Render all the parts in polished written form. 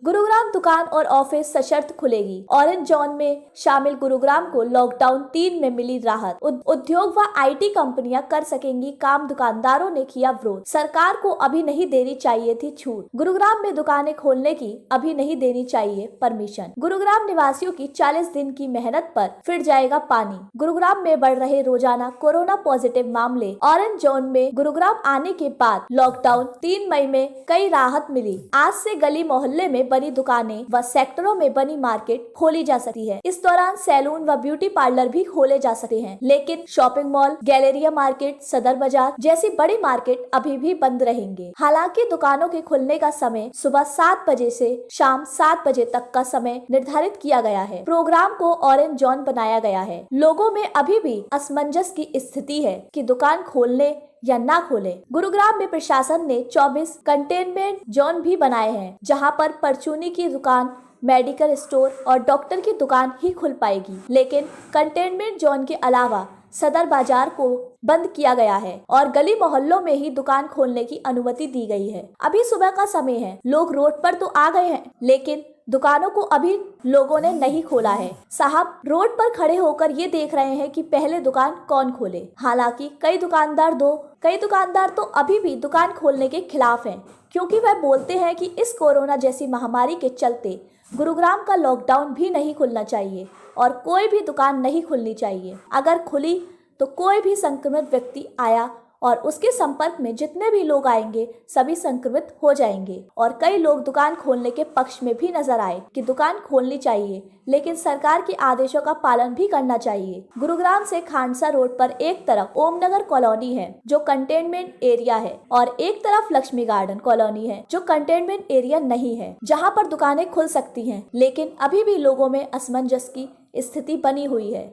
गुरुग्राम दुकान और ऑफिस सशर्त खुलेगी। ऑरेंज जोन में शामिल गुरुग्राम को लॉकडाउन 3 में मिली राहत। उद्योग व आईटी कंपनियां कर सकेंगी काम, दुकानदारों ने किया विरोध। सरकार को अभी नहीं देनी चाहिए थी छूट। गुरुग्राम में दुकानें खोलने की अभी नहीं देनी चाहिए परमिशन। गुरुग्राम निवासियों की 40 दिन की मेहनत पर फिर जाएगा पानी। गुरुग्राम में बढ़ रहे रोजाना कोरोना पॉजिटिव मामले। ऑरेंज जोन में गुरुग्राम आने के बाद लॉकडाउन 3 मई में कई राहत मिली। आज से गली मोहल्ले में बनी दुकानें व सेक्टरों में बनी मार्केट खोली जा सकती है। इस दौरान सैलून व ब्यूटी पार्लर भी खोले जा सकते हैं, लेकिन शॉपिंग मॉल, गैलेरिया मार्केट, सदर बाजार जैसी बड़ी मार्केट अभी भी बंद रहेंगे। हालांकि दुकानों के खुलने का समय सुबह 7 बजे से शाम 7 बजे तक का समय निर्धारित किया गया है। प्रोग्राम को ऑरेंज जोन बनाया गया है। लोगों में अभी भी असमंजस की स्थिति है कि दुकान खोलने या ना खोले। गुरुग्राम में प्रशासन ने 24 कंटेनमेंट जोन भी बनाए हैं, जहां पर परचूनी की दुकान, मेडिकल स्टोर और डॉक्टर की दुकान ही खुल पाएगी। लेकिन कंटेनमेंट जोन के अलावा सदर बाजार को बंद किया गया है और गली मोहल्लों में ही दुकान खोलने की अनुमति दी गई है। अभी सुबह का समय है, लोग रोड पर तो आ गए हैं, लेकिन दुकानों को अभी लोगों ने नहीं खोला है। साहब रोड पर खड़े होकर ये देख रहे हैं कि पहले दुकान कौन खोले। हालांकि कई दुकानदार तो अभी भी दुकान खोलने के खिलाफ हैं, क्योंकि वह बोलते हैं कि इस कोरोना जैसी महामारी के चलते गुरुग्राम का लॉकडाउन भी नहीं खुलना चाहिए और कोई भी दुकान नहीं खुलनी चाहिए। अगर खुली तो कोई भी संक्रमित व्यक्ति आया और उसके संपर्क में जितने भी लोग आएंगे सभी संक्रमित हो जाएंगे। और कई लोग दुकान खोलने के पक्ष में भी नजर आए कि दुकान खोलनी चाहिए, लेकिन सरकार के आदेशों का पालन भी करना चाहिए। गुरुग्राम से खांडसा रोड पर एक तरफ ओमनगर कॉलोनी है जो कंटेनमेंट एरिया है और एक तरफ लक्ष्मी गार्डन कॉलोनी है जो कंटेनमेंट एरिया नहीं है, जहां पर दुकानें खुल सकती हैं, लेकिन अभी भी लोगों में असमंजस की स्थिति बनी हुई है।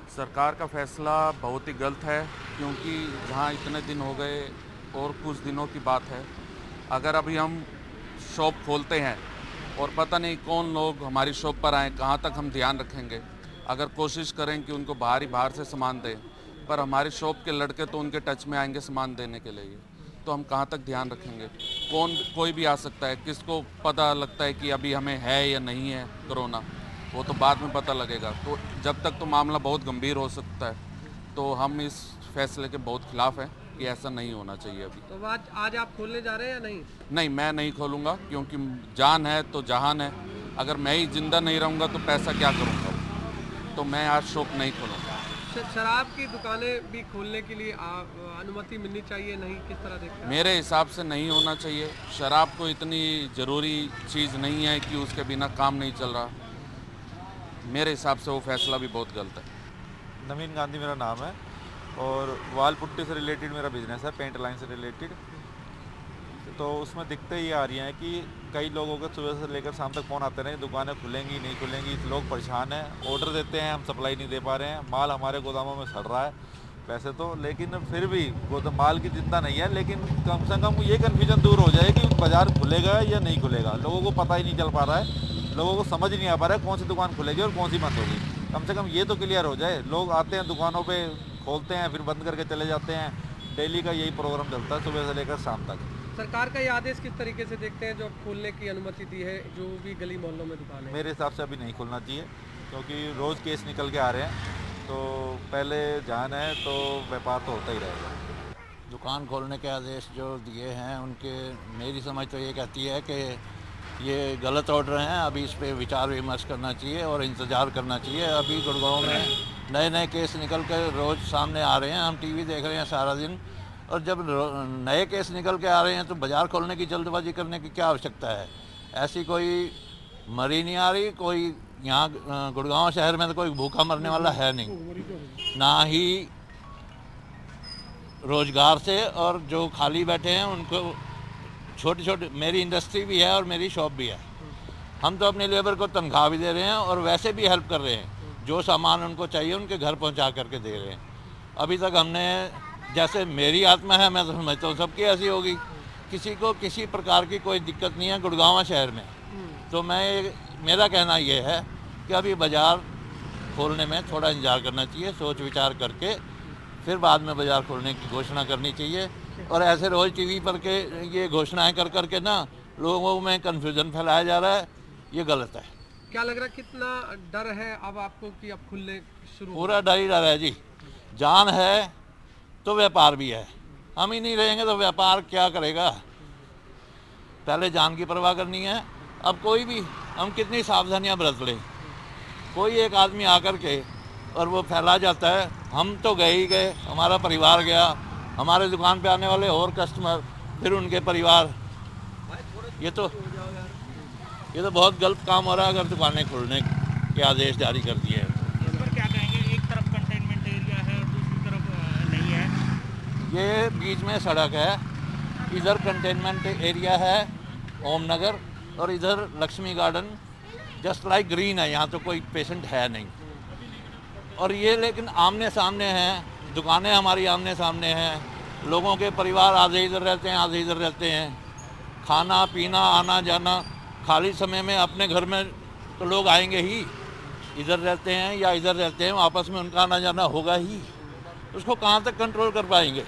सरकार का फैसला बहुत ही गलत है, क्योंकि जहाँ इतने दिन हो गए और कुछ दिनों की बात है, अगर अभी हम शॉप खोलते हैं और पता नहीं कौन लोग हमारी शॉप पर आएँ, कहाँ तक हम ध्यान रखेंगे। अगर कोशिश करें कि उनको बाहर से सामान दें, पर हमारी शॉप के लड़के तो उनके टच में आएंगे सामान देने के लिए, तो हम कहाँ तक ध्यान रखेंगे। कोई भी आ सकता है, किसको पता लगता है कि अभी हमें है या नहीं है कोरोना, वो तो बाद में पता लगेगा। तो जब तक तो मामला बहुत गंभीर हो सकता है, तो हम इस फैसले के बहुत खिलाफ हैं कि ऐसा नहीं होना चाहिए अभी। तो आज आप खोलने जा रहे हैं या नहीं? नहीं, मैं नहीं खोलूँगा, क्योंकि जान है तो जहान है। अगर मैं ही जिंदा नहीं रहूँगा तो पैसा क्या करूँगा, तो मैं आज शॉप नहीं खोलूँगा। शराब की दुकानें भी खोलने के लिए अनुमति मिलनी चाहिए, नहीं? किस तरह देखते हैं? मेरे हिसाब से नहीं होना चाहिए। शराब को इतनी ज़रूरी चीज़ नहीं है कि उसके बिना काम नहीं चल रहा। मेरे हिसाब से वो फैसला भी बहुत गलत है। नवीन गांधी मेरा नाम है और वाल पुट्टी से रिलेटेड मेरा बिजनेस है, पेंट लाइन से रिलेटेड। तो उसमें दिक्कतें ये आ रही हैं कि कई लोगों के सुबह से लेकर शाम तक फ़ोन आते रहे, दुकानें खुलेंगी नहीं खुलेंगी, लोग परेशान हैं। ऑर्डर देते हैं, हम सप्लाई नहीं दे पा रहे हैं, माल हमारे गोदामों में सड़ रहा है वैसे तो, लेकिन फिर भी माल की चिंता नहीं है। लेकिन कम से कम ये कन्फ्यूजन दूर हो जाए कि बाज़ार खुलेगा या नहीं खुलेगा। लोगों को पता ही नहीं चल पा रहा है, लोगों को समझ नहीं आ पा रहा है कौन सी दुकान खुलेगी और कौन सी बंद होगी। कम से कम ये तो क्लियर हो जाए। लोग आते हैं दुकानों पे, खोलते हैं, फिर बंद करके चले जाते हैं। डेली का यही प्रोग्राम चलता है सुबह से लेकर शाम तक। सरकार का ये आदेश किस तरीके से देखते हैं जो खोलने की अनुमति दी है जो भी गली मोहल्लों में दुकान है? मेरे हिसाब से अभी नहीं खोलना चाहिए, क्योंकि रोज़ केस निकल के आ रहे हैं। तो पहले जान है तो व्यापार तो होता ही रहेगा। दुकान खोलने के आदेश जो दिए हैं उनके, मेरी समझ तो ये कहती है कि ये गलत ऑर्डर हैं। अभी इस पर विचार विमर्श करना चाहिए और इंतज़ार करना चाहिए। अभी गुड़गांव में नए केस निकल कर रोज़ सामने आ रहे हैं, हम टीवी देख रहे हैं सारा दिन। और जब नए केस निकल के आ रहे हैं तो बाज़ार खोलने की जल्दबाजी करने की क्या आवश्यकता है? ऐसी कोई मरी नहीं आ रही, कोई यहाँ गुड़गांव शहर में तो कोई भूखा मरने वाला है नहीं, ना ही रोज़गार से। और जो खाली बैठे हैं उनको छोटे मेरी इंडस्ट्री भी है और मेरी शॉप भी है, हम तो अपने लेबर को तनख्वाह भी दे रहे हैं और वैसे भी हेल्प कर रहे हैं। जो सामान उनको चाहिए उनके घर पहुंचा करके दे रहे हैं। अभी तक हमने, जैसे मेरी आत्मा है, मैं तो समझता हूँ सबकी ऐसी होगी, किसी को किसी प्रकार की कोई दिक्कत नहीं है गुड़गांव शहर में। तो मेरा कहना ये है कि अभी बाज़ार खोलने में थोड़ा इंतजार करना चाहिए, सोच विचार करके फिर बाद में बाज़ार खोलने की घोषणा करनी चाहिए। और ऐसे रोज़ टीवी पर के ये घोषणाएं कर करके ना लोगों में कन्फ्यूज़न फैलाया जा रहा है, ये गलत है। क्या लग रहा है कितना डर है अब आपको कि अब खुलने शुरू हो? पूरा डर ही डर है जी। जान है तो व्यापार भी है, हम ही नहीं रहेंगे तो व्यापार क्या करेगा। पहले जान की परवाह करनी है। अब कोई भी हम कितनी सावधानियां बरत लें, कोई एक आदमी आकर के और वो फैला जाता है। हम तो गए ही गए, हमारा परिवार गया, हमारे दुकान पे आने वाले और कस्टमर, फिर उनके परिवार। ये तो बहुत गलत काम हो रहा है अगर दुकानें खोलने के आदेश जारी कर दिए हैं। इस पर क्या कहेंगे? एक तरफ कंटेनमेंट एरिया है और दूसरी तरफ नहीं है। ये बीच में सड़क है, इधर कंटेनमेंट एरिया है ओम नगर और इधर Lakshmi garden, just like green है। यहाँ तो कोई पेशेंट है नहीं। और ये लेकिन आमने सामने हैं, दुकानें हमारी आमने सामने हैं, लोगों के परिवार आधे इधर रहते हैं आधे इधर रहते हैं। खाना पीना आना जाना, खाली समय में अपने घर में तो लोग आएंगे ही, इधर रहते हैं या इधर रहते हैं, आपस में उनका आना जाना होगा ही। उसको कहाँ तक कंट्रोल कर पाएंगे?